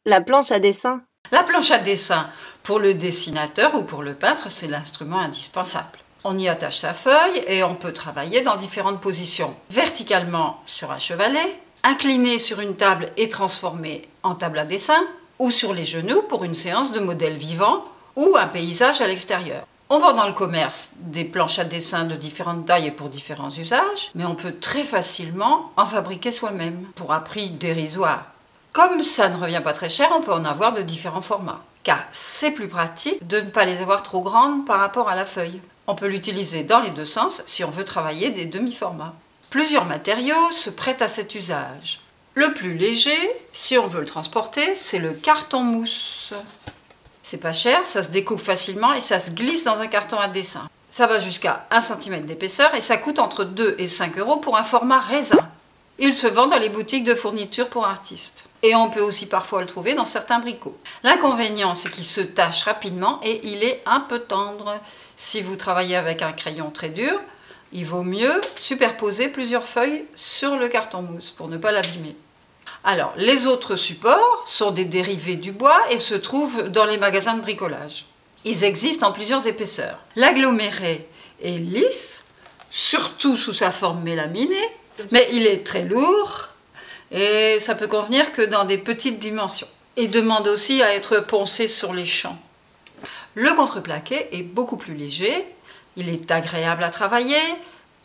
La planche à dessin. La planche à dessin, pour le dessinateur ou pour le peintre, c'est l'instrument indispensable. On y attache sa feuille et on peut travailler dans différentes positions. Verticalement sur un chevalet, incliné sur une table et transformé en table à dessin, ou sur les genoux pour une séance de modèles vivants ou un paysage à l'extérieur. On vend dans le commerce des planches à dessin de différentes tailles et pour différents usages, mais on peut très facilement en fabriquer soi-même pour un prix dérisoire. Comme ça ne revient pas très cher, on peut en avoir de différents formats, car c'est plus pratique de ne pas les avoir trop grandes par rapport à la feuille. On peut l'utiliser dans les deux sens si on veut travailler des demi-formats. Plusieurs matériaux se prêtent à cet usage. Le plus léger, si on veut le transporter, c'est le carton mousse. C'est pas cher, ça se découpe facilement et ça se glisse dans un carton à dessin. Ça va jusqu'à 1 cm d'épaisseur et ça coûte entre 2 et 5 € pour un format raisin. Il se vend dans les boutiques de fournitures pour artistes. Et on peut aussi parfois le trouver dans certains bricots. L'inconvénient, c'est qu'il se tache rapidement et il est un peu tendre. Si vous travaillez avec un crayon très dur, il vaut mieux superposer plusieurs feuilles sur le carton mousse pour ne pas l'abîmer. Alors, les autres supports sont des dérivés du bois et se trouvent dans les magasins de bricolage. Ils existent en plusieurs épaisseurs. L'aggloméré est lisse, surtout sous sa forme mélaminée, mais il est très lourd et ça peut convenir que dans des petites dimensions. Il demande aussi à être poncé sur les champs. Le contreplaqué est beaucoup plus léger, il est agréable à travailler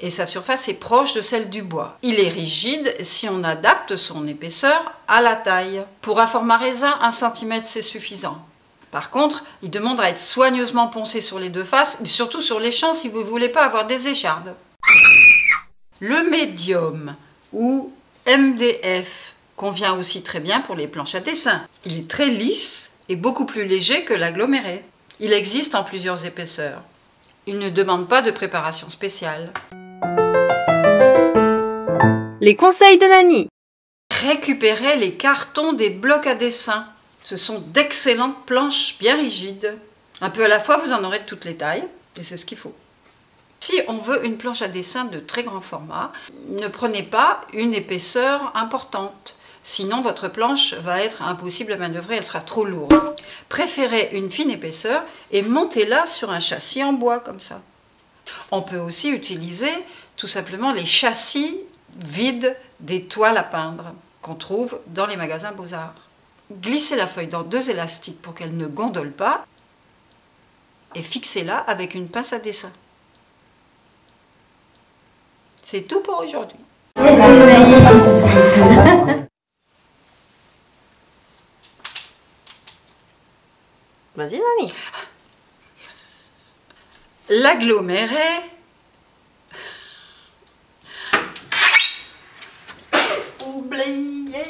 et sa surface est proche de celle du bois. Il est rigide si on adapte son épaisseur à la taille. Pour un format raisin, 1 cm c'est suffisant. Par contre, il demande à être soigneusement poncé sur les deux faces, et surtout sur les champs si vous ne voulez pas avoir des échardes. Le médium ou MDF convient aussi très bien pour les planches à dessin. Il est très lisse et beaucoup plus léger que l'aggloméré. Il existe en plusieurs épaisseurs. Il ne demande pas de préparation spéciale. Les conseils de Nani. Récupérez les cartons des blocs à dessin. Ce sont d'excellentes planches bien rigides. Un peu à la fois, vous en aurez de toutes les tailles et c'est ce qu'il faut. Si on veut une planche à dessin de très grand format, ne prenez pas une épaisseur importante. Sinon, votre planche va être impossible à manœuvrer, elle sera trop lourde. Préférez une fine épaisseur et montez-la sur un châssis en bois, comme ça. On peut aussi utiliser tout simplement les châssis vides des toiles à peindre qu'on trouve dans les magasins Beaux-Arts. Glissez la feuille dans 2 élastiques pour qu'elle ne gondole pas et fixez-la avec une pince à dessin. C'est tout pour aujourd'hui. Vas-y, Nani. L'aggloméré oublié.